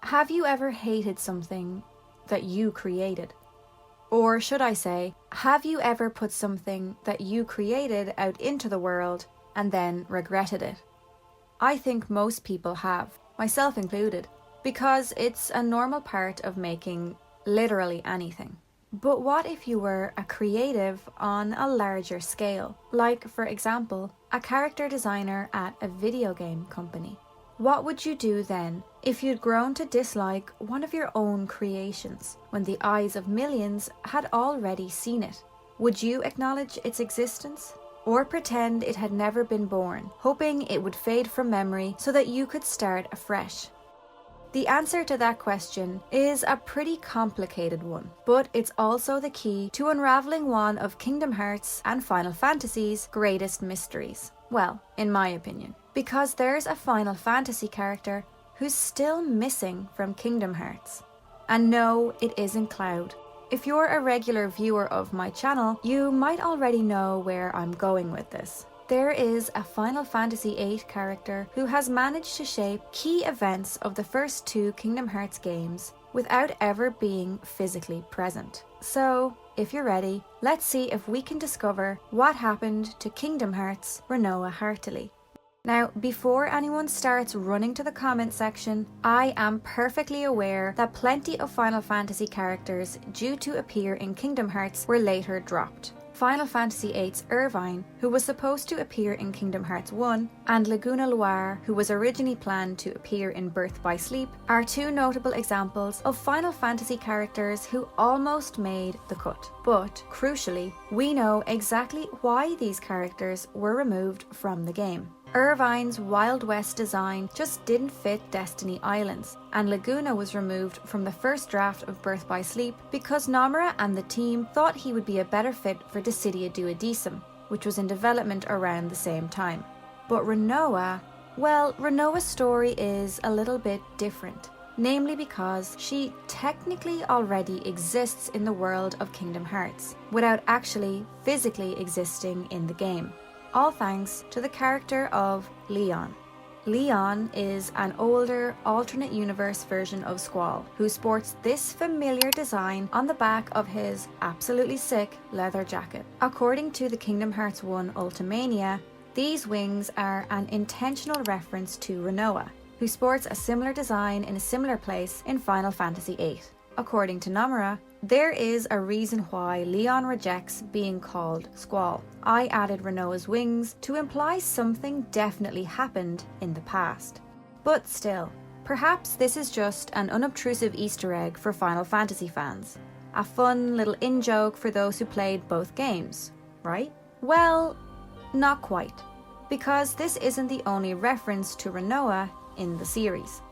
Have you ever hated something that you created? Or should I say, have you ever put something that you created out into the world and then regretted it? I think most people have, myself included, because it's a normal part of making literally anything. But what if you were a creative on a larger scale? Like, for example, a character designer at a video game company. What would you do then if you'd grown to dislike one of your own creations when the eyes of millions had already seen it? Would you acknowledge its existence? Or pretend it had never been born, hoping it would fade from memory so that you could start afresh? The answer to that question is a pretty complicated one, but it's also the key to unraveling one of Kingdom Hearts and Final Fantasy's greatest mysteries. Well, in my opinion, because there's a Final Fantasy character who's still missing from Kingdom Hearts. And no, it isn't Cloud. If you're a regular viewer of my channel, you might already know where I'm going with this. There is a Final Fantasy VIII character who has managed to shape key events of the first two Kingdom Hearts games without ever being physically present. So, if you're ready, let's see if we can discover what happened to Kingdom Hearts' Rinoa Heartilly. Now, before anyone starts running to the comment section, I am perfectly aware that plenty of Final Fantasy characters due to appear in Kingdom Hearts were later dropped. Final Fantasy VIII's Irvine, who was supposed to appear in Kingdom Hearts 1, and Laguna Loire, who was originally planned to appear in Birth by Sleep, are two notable examples of Final Fantasy characters who almost made the cut. But, crucially, we know exactly why these characters were removed from the game. Irvine's Wild West design just didn't fit Destiny Islands, and Laguna was removed from the first draft of Birth by Sleep because Nomura and the team thought he would be a better fit for Dissidia Duodecim, which was in development around the same time. But Rinoa, well, Rinoa's story is a little bit different, namely because she technically already exists in the world of Kingdom Hearts, without actually physically existing in the game. All thanks to the character of Leon. Leon is an older, alternate universe version of Squall, who sports this familiar design on the back of his absolutely sick leather jacket. According to the Kingdom Hearts 1 Ultimania, these wings are an intentional reference to Rinoa, who sports a similar design in a similar place in Final Fantasy VIII. According to Nomura, there is a reason why Leon rejects being called Squall. I added Rinoa's wings to imply something definitely happened in the past. But still, perhaps this is just an unobtrusive Easter egg for Final Fantasy fans. A fun little in-joke for those who played both games, right? Well, not quite, because this isn't the only reference to Rinoa in the series.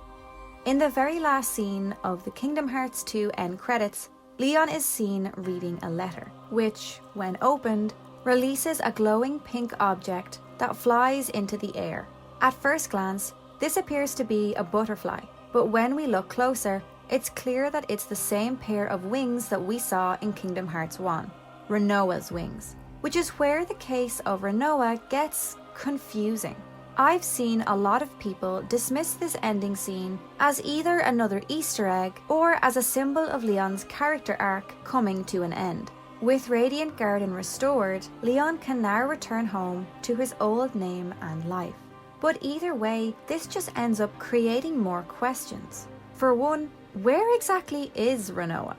In the very last scene of the Kingdom Hearts 2 end credits, Leon is seen reading a letter, which, when opened, releases a glowing pink object that flies into the air. At first glance, this appears to be a butterfly, but when we look closer, it's clear that it's the same pair of wings that we saw in Kingdom Hearts 1, Rinoa's wings, which is where the case of Rinoa gets confusing. I've seen a lot of people dismiss this ending scene as either another Easter egg or as a symbol of Leon's character arc coming to an end. With Radiant Garden restored, Leon can now return home to his old name and life. But either way, this just ends up creating more questions. For one, where exactly is Rinoa?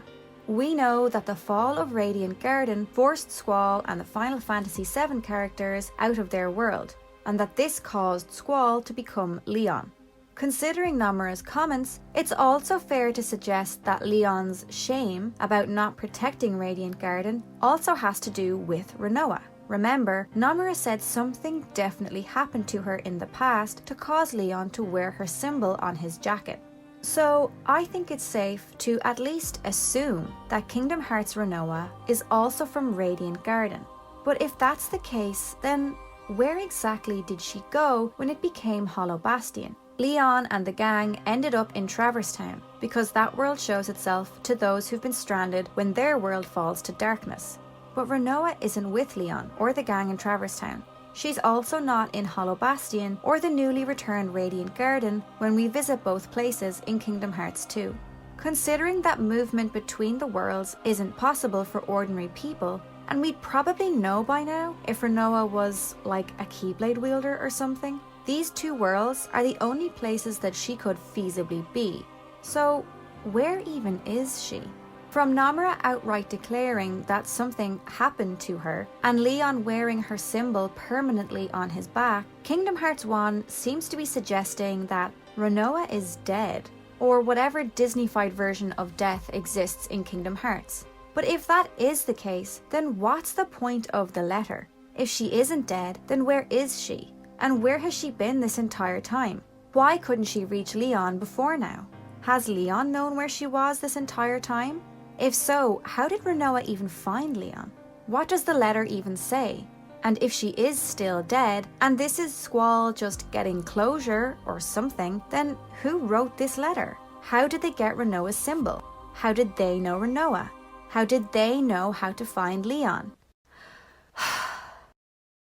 We know that the fall of Radiant Garden forced Squall and the Final Fantasy VII characters out of their world, and that this caused Squall to become Leon. Considering Nomura's comments, it's also fair to suggest that Leon's shame about not protecting Radiant Garden also has to do with Rinoa. Remember, Nomura said something definitely happened to her in the past to cause Leon to wear her symbol on his jacket. So I think it's safe to at least assume that Kingdom Hearts Rinoa is also from Radiant Garden. But if that's the case, then where exactly did she go when it became Hollow Bastion? Leon and the gang ended up in Traverse Town because that world shows itself to those who've been stranded when their world falls to darkness. But Rinoa isn't with Leon or the gang in Traverse Town. She's also not in Hollow Bastion or the newly returned Radiant Garden when we visit both places in Kingdom Hearts 2. Considering that movement between the worlds isn't possible for ordinary people, and we'd probably know by now if Rinoa was like a Keyblade wielder or something, these two worlds are the only places that she could feasibly be. So where even is she? From Nomura outright declaring that something happened to her, and Leon wearing her symbol permanently on his back, Kingdom Hearts 1 seems to be suggesting that Rinoa is dead, or whatever Disney-fied version of death exists in Kingdom Hearts. But if that is the case, then what's the point of the letter? If she isn't dead, then where is she? And where has she been this entire time? Why couldn't she reach Leon before now? Has Leon known where she was this entire time? If so, how did Rinoa even find Leon? What does the letter even say? And if she is still dead, and this is Squall just getting closure or something, then who wrote this letter? How did they get Rinoa's symbol? How did they know Rinoa? How did they know how to find Leon?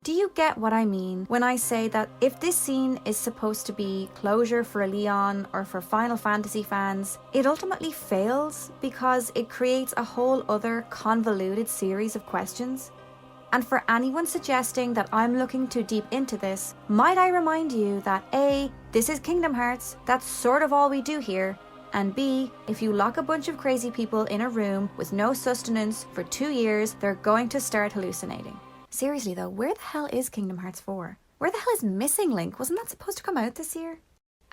Do you get what I mean when I say that if this scene is supposed to be closure for Leon or for Final Fantasy fans, it ultimately fails because it creates a whole other convoluted series of questions? And for anyone suggesting that I'm looking too deep into this, might I remind you that A, this is Kingdom Hearts, that's sort of all we do here, and B, if you lock a bunch of crazy people in a room with no sustenance for 2 years, they're going to start hallucinating. Seriously though, where the hell is Kingdom Hearts 4? Where the hell is Missing Link? Wasn't that supposed to come out this year?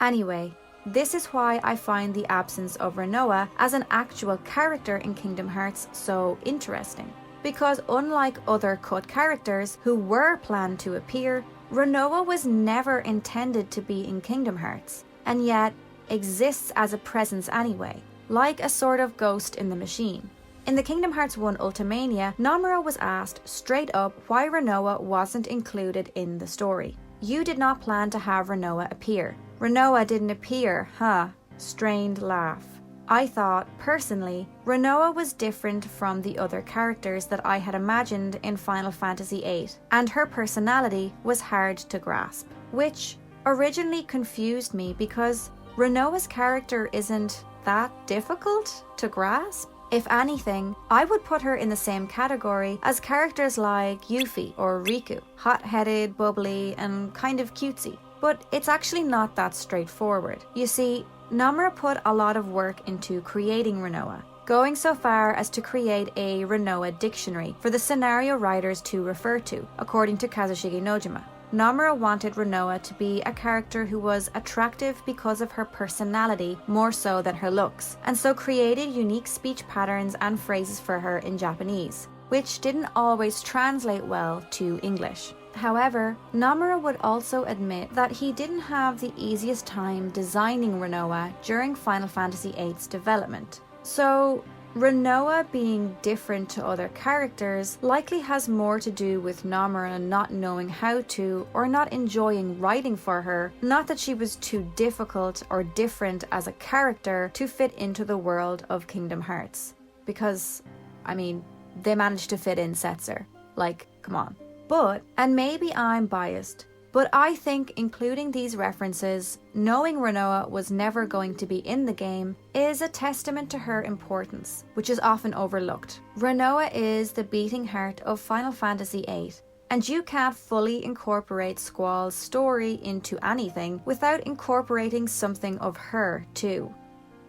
Anyway, this is why I find the absence of Rinoa as an actual character in Kingdom Hearts so interesting. Because unlike other cut characters who were planned to appear, Rinoa was never intended to be in Kingdom Hearts, and yet exists as a presence anyway, like a sort of ghost in the machine. In the Kingdom Hearts 1 Ultimania, Nomura was asked straight up why Rinoa wasn't included in the story. You did not plan to have Rinoa appear. Rinoa didn't appear, huh? Strained laugh. I thought, personally, Rinoa was different from the other characters that I had imagined in Final Fantasy VIII, and her personality was hard to grasp, which originally confused me because Rinoa's character isn't that difficult to grasp. If anything, I would put her in the same category as characters like Yuffie or Riku, hot-headed, bubbly, and kind of cutesy. But it's actually not that straightforward. You see, Nomura put a lot of work into creating Rinoa, going so far as to create a Rinoa dictionary for the scenario writers to refer to, according to Kazushige Nojima. Nomura wanted Rinoa to be a character who was attractive because of her personality more so than her looks, and so created unique speech patterns and phrases for her in Japanese, which didn't always translate well to English. However, Nomura would also admit that he didn't have the easiest time designing Rinoa during Final Fantasy VIII's development. So, Rinoa being different to other characters likely has more to do with Nomura not knowing how to or not enjoying writing for her, not that she was too difficult or different as a character to fit into the world of Kingdom Hearts. Because, I mean, they managed to fit in Setzer. Like, come on. But, and maybe I'm biased, but I think including these references, knowing Rinoa was never going to be in the game, is a testament to her importance, which is often overlooked. Rinoa is the beating heart of Final Fantasy VIII, and you can't fully incorporate Squall's story into anything without incorporating something of her too.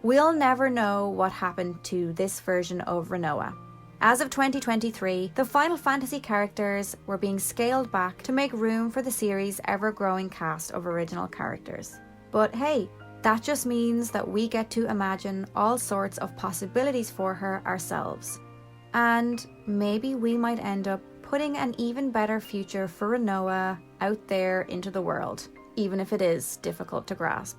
We'll never know what happened to this version of Rinoa. As of 2023, the Final Fantasy characters were being scaled back to make room for the series' ever-growing cast of original characters. But hey, that just means that we get to imagine all sorts of possibilities for her ourselves. And maybe we might end up putting an even better future for Rinoa out there into the world, even if it is difficult to grasp.